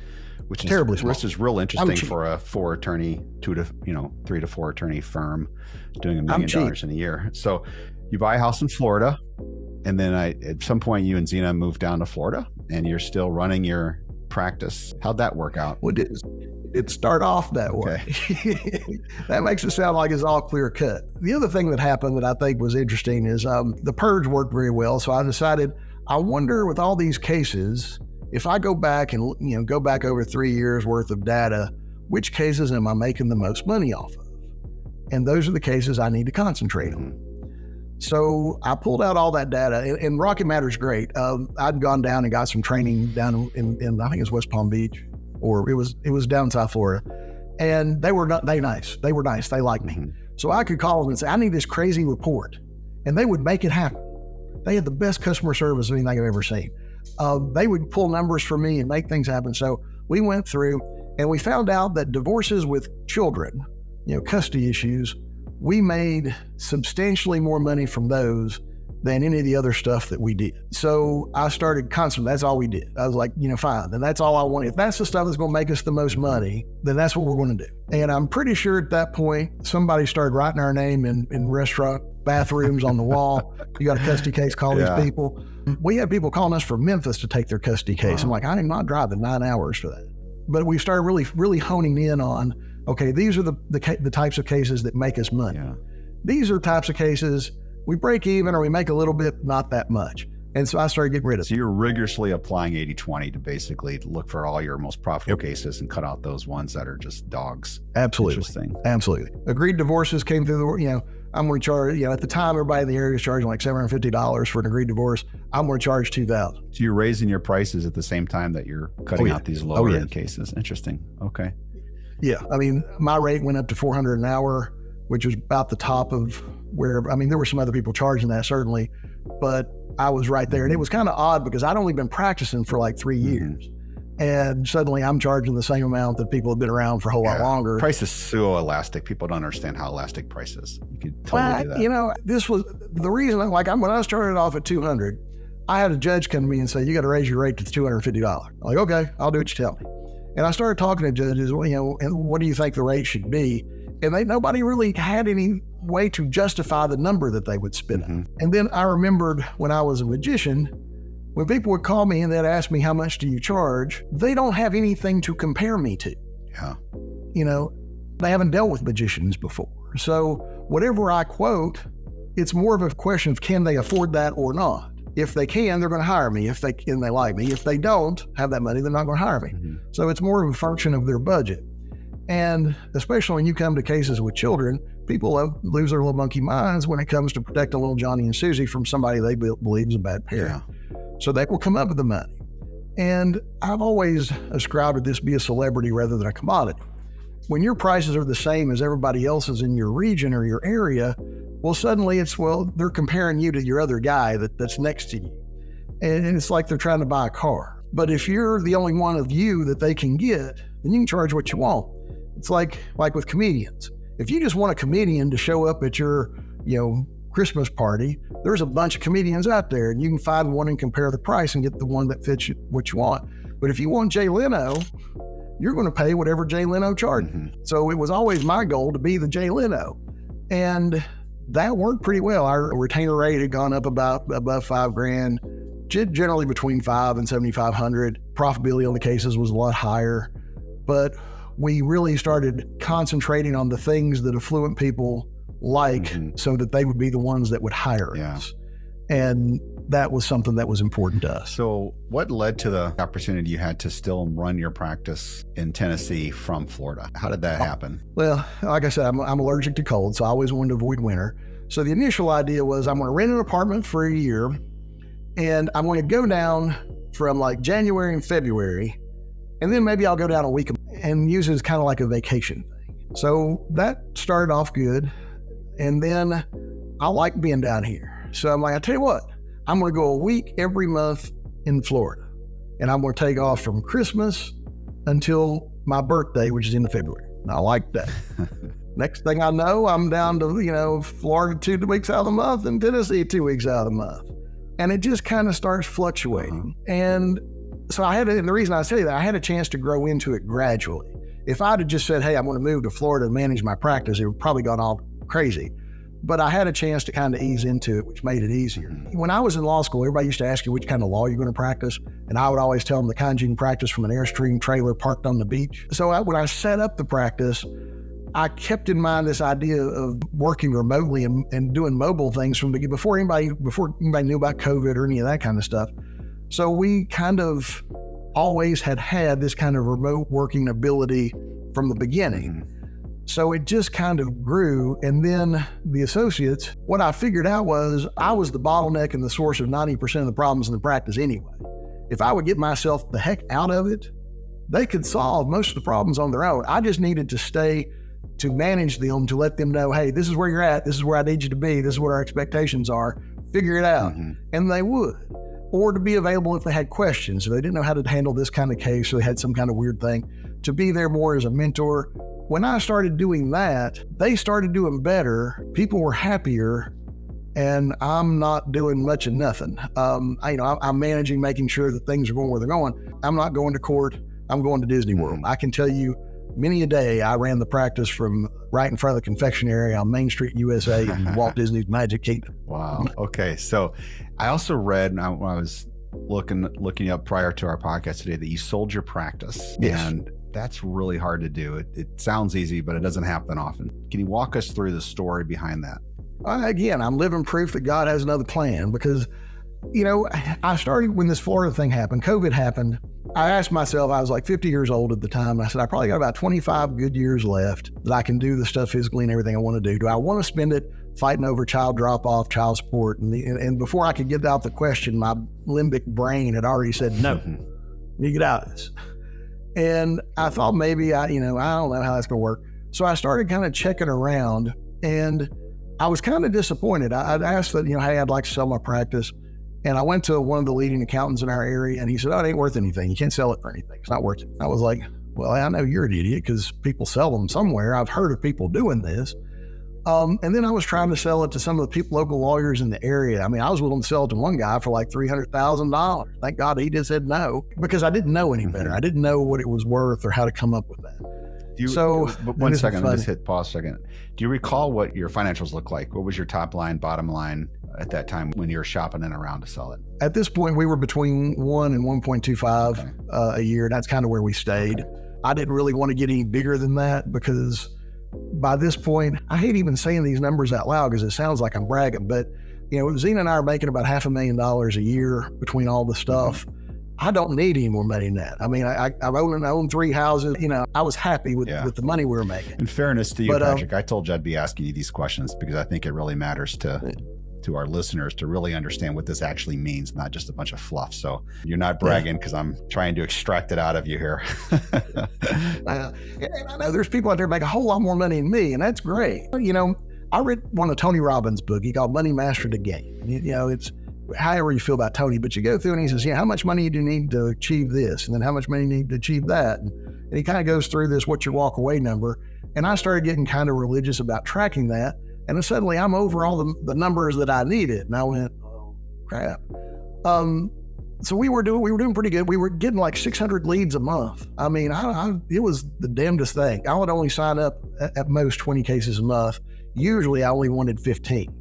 Which is terribly small. Which is real interesting for a 4-attorney, 3 to 4 attorney firm doing $1 million in a year. So you buy a house in Florida, and then at some point you and Zena moved down to Florida, and you're still running your practice. How'd that work out? Well, it started off that way. That makes it sound like it's all clear cut. The other thing that happened that I think was interesting is the purge worked very well. So I decided, I wonder with all these cases, if I go back and go back over 3 years worth of data, which cases am I making the most money off of? And those are the cases I need to concentrate on. So I pulled out all that data, and Rocket Matter's great. I'd gone down and got some training down in I think it's West Palm Beach, or it was down in South Florida, and they were nice. They were nice. They liked me. So I could call them and say, I need this crazy report, and they would make it happen. They had the best customer service of anything I've ever seen. They would pull numbers for me and make things happen. So we went through and we found out that divorces with children, custody issues, we made substantially more money from those than any of the other stuff that we did. So I started constantly, that's all we did. I was like, fine, then that's all I want. If that's the stuff that's going to make us the most money, then that's what we're going to do. And I'm pretty sure at that point, somebody started writing our name in restaurant bathrooms on the wall. You got a custody case, call these people. We had people calling us from Memphis to take their custody case. I'm like, I am not driving 9 hours for that. But we started really, really honing in on, okay, these are the types of cases that make us money. These are types of cases we break even or we make a little bit, not that much. And so I started getting rid of it. So you're rigorously applying 80-20 to basically look for all your most profitable cases and cut out those ones that are just dogs. Absolutely. Interesting. Absolutely. Agreed divorces came through the, I'm going to charge, at the time, everybody in the area was charging like $750 for an agreed divorce. I'm going to charge $2,000. So you're raising your prices at the same time that you're cutting out these lower end cases. Interesting. Okay. Yeah. I mean, my rate went up to $400 an hour, which was about the top of where, there were some other people charging that certainly, but I was right there. And it was kind of odd because I'd only been practicing for like 3 years. And suddenly I'm charging the same amount that people have been around for a whole lot longer. Price is so elastic. People don't understand how elastic price is. You could totally do that. This was the reason, when I started off at 200, I had a judge come to me and say, you got to raise your rate to $250. I'm like, okay, I'll do what you tell me. And I started talking to judges, and what do you think the rate should be? And nobody really had any way to justify the number that they would spit out. And then I remembered when I was a magician, when people would call me and they'd ask me, how much do you charge? They don't have anything to compare me to. They haven't dealt with magicians before. So whatever I quote, it's more of a question of can they afford that or not? If they can, they're going to hire me. If they can, they like me. If they don't have that money, they're not going to hire me. So it's more of a function of their budget. And especially when you come to cases with children, people lose their little monkey minds when it comes to protecting little Johnny and Susie from somebody they believe is a bad parent. So they will come up with the money. And I've always ascribed to this be a celebrity rather than a commodity. When your prices are the same as everybody else's in your region or your area, Well, suddenly they're comparing you to your other guy that's next to you. And it's like they're trying to buy a car. But if you're the only one of you that they can get, then you can charge what you want. It's like with comedians. If you just want a comedian to show up at your, Christmas party, there's a bunch of comedians out there, and you can find one and compare the price and get the one that fits what you want. But if you want Jay Leno, you're going to pay whatever Jay Leno charges. Mm-hmm. So it was always my goal to be the Jay Leno. And that worked pretty well. Our retainer rate had gone up above $5,000, generally between $5,000 and $7,500. Profitability on the cases was a lot higher, but we really started concentrating on the things that affluent people like, so that they would be the ones that would hire us. And that was something that was important to us. So what led to the opportunity you had to still run your practice in Tennessee from Florida? How did that happen? Well, like I said, I'm allergic to cold, so I always wanted to avoid winter. So the initial idea was I'm going to rent an apartment for a year, and I'm going to go down from like January and February, and then maybe I'll go down a week and use it as kind of like a vacation thing. So that started off good. And then I like being down here. So I'm like, I tell you what, I'm going to go a week every month in Florida. And I'm going to take off from Christmas until my birthday, which is in February. And I like that. Next thing I know, I'm down to, Florida 2 weeks out of the month and Tennessee 2 weeks out of the month. And it just kind of starts fluctuating. And so and the reason I say that, I had a chance to grow into it gradually. If I'd have just said, hey, I'm going to move to Florida and manage my practice, it would probably gone all crazy. But I had a chance to kind of ease into it, which made it easier. When I was in law school, everybody used to ask you which kind of law you're going to practice. And I would always tell them the kind you can practice from an Airstream trailer parked on the beach. So when I set up the practice, I kept in mind this idea of working remotely and doing mobile things from before anybody knew about COVID or any of that kind of stuff. So we kind of always had this kind of remote working ability from the beginning. So it just kind of grew. And then the associates, what I figured out was I was the bottleneck and the source of 90% of the problems in the practice anyway. If I would get myself the heck out of it, they could solve most of the problems on their own. I just needed to stay to manage them, to let them know, hey, this is where you're at. This is where I need you to be. This is what our expectations are. Figure it out. And they would. Or to be available if they had questions. If they didn't know how to handle this kind of case, or they had some kind of weird thing, to be there more as a mentor. When I started doing that, they started doing better. People were happier, and I'm not doing much of nothing. I'm managing, making sure that things are going where they're going. I'm not going to court. I'm going to Disney World. I can tell you many a day I ran the practice from right in front of the confectionery on Main Street, USA, in Walt Disney's Magic Kingdom. Wow. Okay. So I also read, when I was looking up prior to our podcast today, that you sold your practice. Yes. And that's really hard to do. It sounds easy, but it doesn't happen often. Can you walk us through the story behind that? Again, I'm living proof that God has another plan, because, I started when this Florida thing happened, COVID happened. I asked myself, I was like 50 years old at the time. And I said, I probably got about 25 good years left that I can do the stuff physically and everything I want to do. Do I want to spend it fighting over child drop-off, child support? And before I could get out the question, my limbic brain had already said, no, you get out of this. And I thought maybe I don't know how that's going to work. So I started kind of checking around, and I was kind of disappointed. I'd asked that, hey, I'd like to sell my practice. And I went to one of the leading accountants in our area, and he said, oh, it ain't worth anything. You can't sell it for anything. It's not worth it. I was like, well, I know you're an idiot, because people sell them somewhere. I've heard of people doing this. And then I was trying to sell it to some of the local lawyers in the area. I mean, I was willing to sell it to one guy for like $300,000. Thank God he just said no, because I didn't know any better. I didn't know what it was worth or how to come up with that. One second, just hit pause a second. Do you recall what your financials look like? What was your top line, bottom line at that time when you were shopping and around to sell it? At this point, we were between 1 and 1.25 a year. That's kind of where we stayed. I didn't really want to get any bigger than that, because by this point, I hate even saying these numbers out loud because it sounds like I'm bragging, but Zena and I are making about $500,000 a year between all the stuff. I don't need any more money than that. I mean, I own 3 houses. I was happy with the money we were making. In fairness to you, Patrick, I told you I'd be asking you these questions because I think it really matters to our listeners to really understand what this actually means, not just a bunch of fluff. So you're not bragging because I'm trying to extract it out of you here. And I know there's people out there make a whole lot more money than me, and that's great. I read one of Tony Robbins' book. He called Money Mastered the Game. It's however you feel about Tony, but you go through and he says, how much money do you need to achieve this? And then how much money do you need to achieve that? And he kind of goes through this, what's your walk away number? And I started getting kind of religious about tracking that. And then suddenly I'm over all the numbers that I needed. And I went, oh, crap. So we were doing pretty good. We were getting like 600 leads a month. I mean, it was the damnedest thing. I would only sign up at most 20 cases a month. Usually I only wanted 15.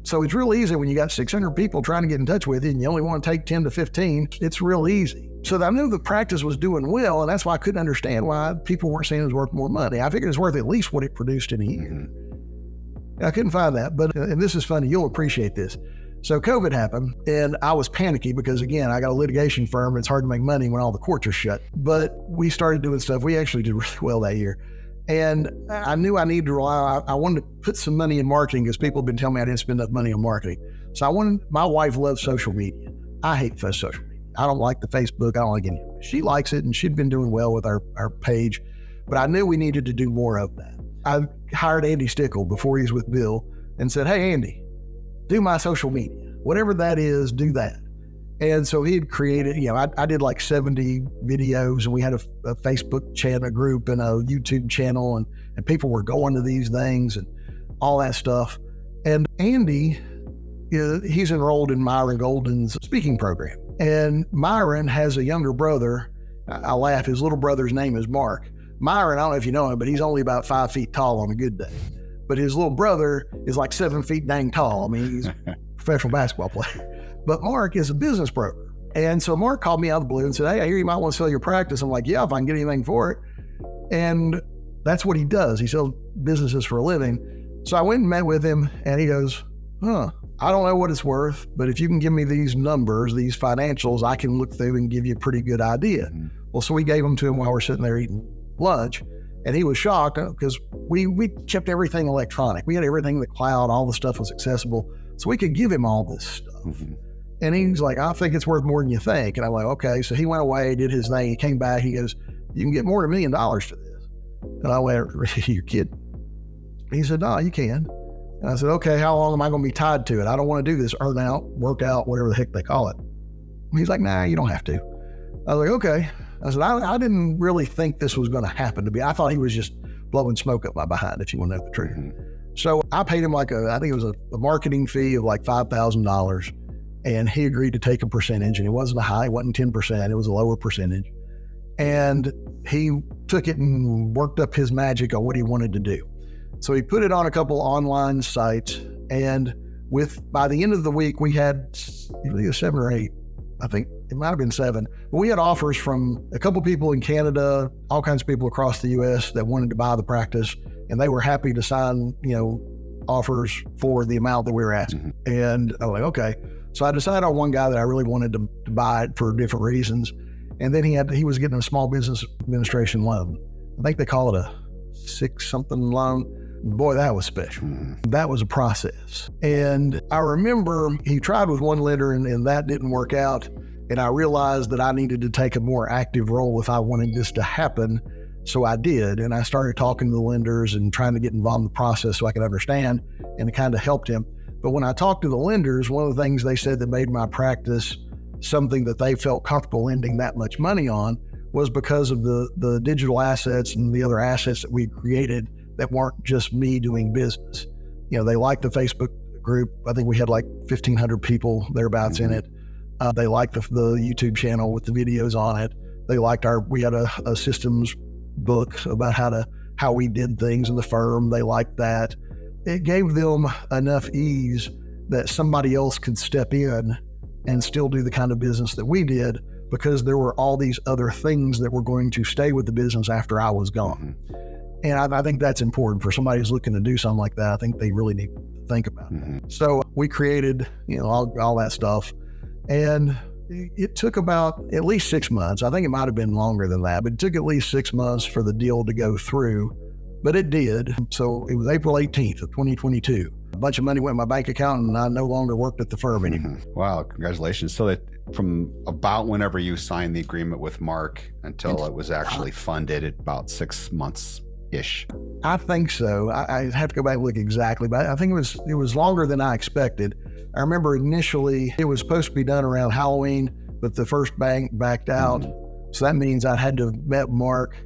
So it's real easy when you got 600 people trying to get in touch with you and you only want to take 10 to 15, it's real easy. So I knew the practice was doing well, and that's why I couldn't understand why people weren't saying it was worth more money. I figured it was worth at least what it produced in a year. Mm-hmm. I couldn't find that, but, and this is funny, you'll appreciate this. So COVID happened, and I was panicky because, again, I got a litigation firm, and it's hard to make money when all the courts are shut. But we started doing stuff. We actually did really well that year. And I knew I needed to rely, I wanted to put some money in marketing because people have been telling me I didn't spend enough money on marketing. So my wife loves social media. I hate social media. I don't like the Facebook. I don't like any of it. She likes it, and she'd been doing well with our page. But I knew we needed to do more of that. I hired Andy Stickle before he was with Bill and said, hey, Andy, do my social media. Whatever that is, do that. And so he had created, I did like 70 videos, and we had a Facebook channel group and a YouTube channel, and people were going to these things and all that stuff. And Andy, he's enrolled in Myron Golden's speaking program. And Myron has a younger brother. I laugh, his little brother's name is Mark. Myron, I don't know if you know him, but he's only about 5 feet tall on a good day. But his little brother is like 7 feet dang tall. I mean, he's a professional basketball player. But Mark is a business broker. And so Mark called me out of the blue and said, hey, I hear you might want to sell your practice. I'm like, yeah, if I can get anything for it. And that's what he does. He sells businesses for a living. So I went and met with him, and he goes, I don't know what it's worth, but if you can give me these numbers, these financials, I can look through and give you a pretty good idea. Mm-hmm. Well, so we gave them to him while we're sitting there eating lunch. And he was shocked because we kept everything electronic. We had everything in the cloud. All the stuff was accessible. So we could give him all this stuff. Mm-hmm. And he's like, I think it's worth more than you think. And I'm like, okay. So he went away, did his thing. He came back. He goes, you can get more than $1 million for this. And I went, you're kidding. He said, no, you can. And I said, okay, how long am I going to be tied to it? I don't want to do this earn out, work out, whatever the heck they call it. He's like, nah, you don't have to. I was like, okay. I said, I didn't really think this was going to happen to me. I thought he was just blowing smoke up my behind, if you want to know the truth. Mm-hmm. So I paid him I think it was a marketing fee of like $5,000. And he agreed to take a percentage, and it wasn't a high, it wasn't 10%, it was a lower percentage. And he took it and worked up his magic on what he wanted to do. So he put it on a couple online sites, and by the end of the week, we had 7 or 8, I think it might've been 7, but we had offers from a couple people in Canada, all kinds of people across the US that wanted to buy the practice, and they were happy to sign, offers for the amount that we were asking. Mm-hmm. And I was like, okay. So I decided on one guy that I really wanted to buy it for different reasons. And then he was getting a small business administration loan. I think they call it a 6-something loan. Boy, that was special. Mm-hmm. That was a process. And I remember he tried with one lender and that didn't work out. And I realized that I needed to take a more active role if I wanted this to happen. So I did. And I started talking to the lenders and trying to get involved in the process so I could understand, and it kind of helped him. But when I talked to the lenders, one of the things they said that made my practice something that they felt comfortable lending that much money on was because of the digital assets and the other assets that we created that weren't just me doing business. They liked the Facebook group. I think we had like 1,500 people thereabouts in it. They liked the YouTube channel with the videos on it. They liked we had a systems book about how we did things in the firm. They liked that. It gave them enough ease that somebody else could step in and still do the kind of business that we did, because there were all these other things that were going to stay with the business after I was gone. Mm-hmm. And I think that's important for somebody who's looking to do something like that. I think they really need to think about that. So we created, all that stuff. And it took about at least 6 months. I think it might've been longer than that, but it took at least 6 months for the deal to go through. But it did. So it was April 18th of 2022. A bunch of money went in my bank account, and I no longer worked at the firm anymore. Wow, congratulations. So that from about whenever you signed the agreement with Mark until it was actually funded, about 6 months ish? I think so. I have to go back and look exactly, but I think it was longer than I expected. I remember initially it was supposed to be done around Halloween, but the first bank backed out. So that means I had to have met Mark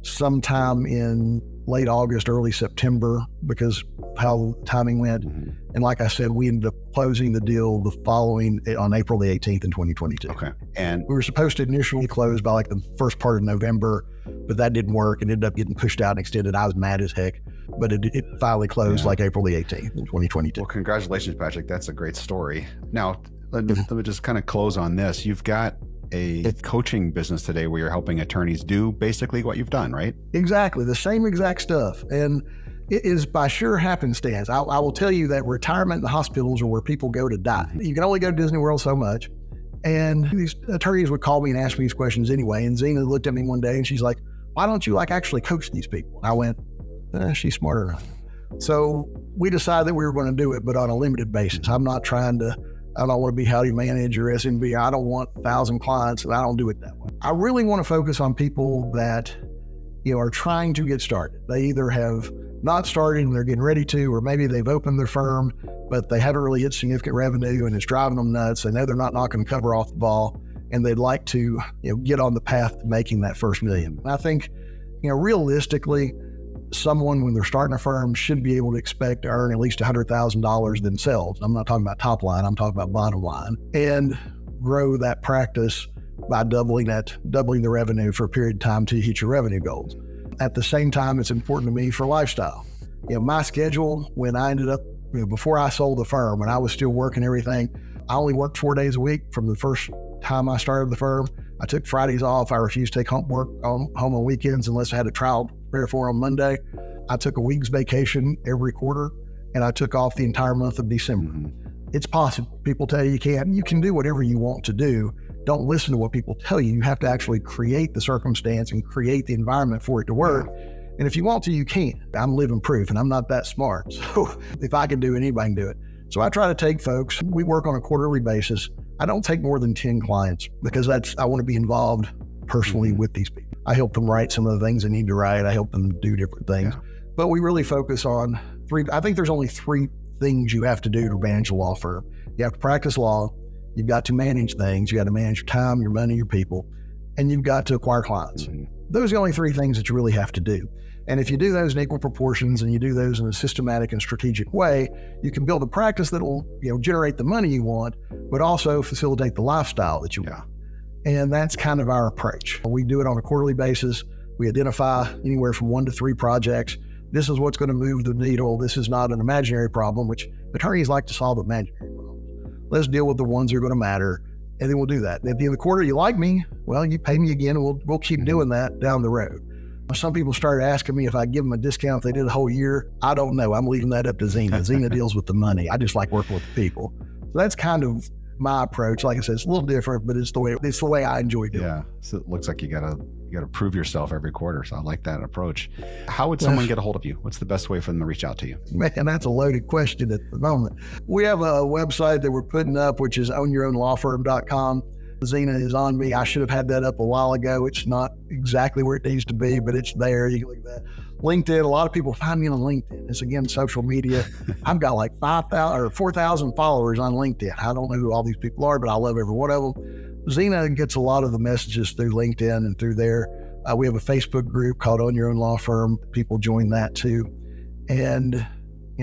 sometime in late August, early September, because how the timing went. And like I said, we ended up closing the deal on April the 18th in 2022. Okay. And we were supposed to initially close by like the first part of November, but that didn't work. It ended up getting pushed out and extended. I was mad as heck, but it finally closed like April the 18th in 2022. Well, congratulations, Patrick. That's a great story. Now, let me just kind of close on this. You've got a coaching business today where you're helping attorneys do basically what you've done, right? Exactly. The same exact stuff. And it is by sheer happenstance. I will tell you that retirement and the hospitals are where people go to die. You can only go to Disney World so much. And these attorneys would call me and ask me these questions anyway. And Zena looked at me one day and she's like, why don't you actually coach these people? I went, she's smarter enough. So we decided that we were going to do it, but on a limited basis. I don't want to be Howdy Manage or SMB. I don't want 1,000 clients, and I don't do it that way. I really want to focus on people that, are trying to get started. They either have not started and they're getting ready to, or maybe they've opened their firm, but they haven't really hit significant revenue and it's driving them nuts. They know they're not knocking the cover off the ball, and they'd like to, get on the path to making that first million. And I think, realistically, someone when they're starting a firm should be able to expect to earn at least $100,000 themselves. I'm not talking about top line, I'm talking about bottom line, and grow that practice by doubling the revenue for a period of time to hit your revenue goals. At the same time, it's important to me for lifestyle. My schedule when I ended up, before I sold the firm, when I was still working everything, I only worked 4 days a week from the first time I started the firm. I took Fridays off. I refused to take home on weekends unless I had a trial to prepare for on Monday. I took a week's vacation every quarter, and I took off the entire month of December. It's possible. People tell you can't. You can do whatever you want to do. Don't listen to what people tell you. You have to actually create the circumstance and create the environment for it to work. And if you want to, you can. I'm living proof, and I'm not that smart. So if I can do it, anybody can do it. So I try to take folks. We work on a quarterly basis. I don't take more than 10 clients because I want to be involved personally with these people. I help them write some of the things they need to write. I help them do different things. But we really focus on I think there's only 3 things you have to do to manage a law firm. You have to practice law. You've got to manage things. You got to manage your time, your money, your people, and you've got to acquire clients. Those are the only 3 things that you really have to do. And if you do those in equal proportions and you do those in a systematic and strategic way, you can build a practice that will, generate the money you want, but also facilitate the lifestyle that you want. And that's kind of our approach. We do it on a quarterly basis. We identify anywhere from 1 to 3 projects. This is what's going to move the needle. This is not an imaginary problem, which attorneys like to solve imaginary problems. Let's deal with the ones that are going to matter, and then we'll do that. At the end of the quarter, you like me? Well, you pay me again, and we'll keep doing that down the road. Some people started asking me if I give them a discount if they did a whole year. I don't know. I'm leaving that up to Zena. Zena deals with the money. I just like working with the people. So that's kind of my approach. Like I said, it's a little different, but it's the way I enjoy doing it. Yeah. So it looks like you gotta prove yourself every quarter. So I like that approach. How would someone get a hold of you? What's the best way for them to reach out to you? Man, that's a loaded question at the moment. We have a website that we're putting up, which is ownyourownlawfirm.com. Zena is on me. I should have had that up a while ago. It's not exactly where it needs to be, but it's there. You can look at that. LinkedIn, a lot of people find me on LinkedIn. It's, again, social media. I've got like 5,000 or 4,000 followers on LinkedIn. I don't know who all these people are, but I love every one of them. Zena gets a lot of the messages through LinkedIn and through there. We have a Facebook group called Own Your Own Law Firm. People join that too. And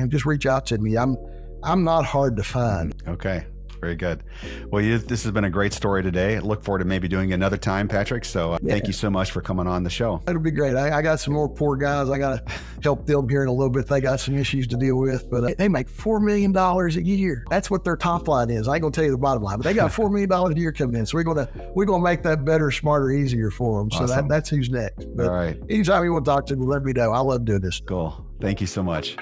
just reach out to me. I'm not hard to find. Okay. Very good. Well, this has been a great story today. I look forward to maybe doing it another time, Patrick. So thank you so much for coming on the show. It'll be great. I got some more poor guys. I got to help them here in a little bit. They got some issues to deal with, but they make $4 million a year. That's what their top line is. I ain't going to tell you the bottom line, but they got $4 million a year coming in. So we're going to make that better, smarter, easier for them. Awesome. So that's who's next. But all right. Anytime you want to talk to me, let me know. I love doing this. Cool. Thank you so much.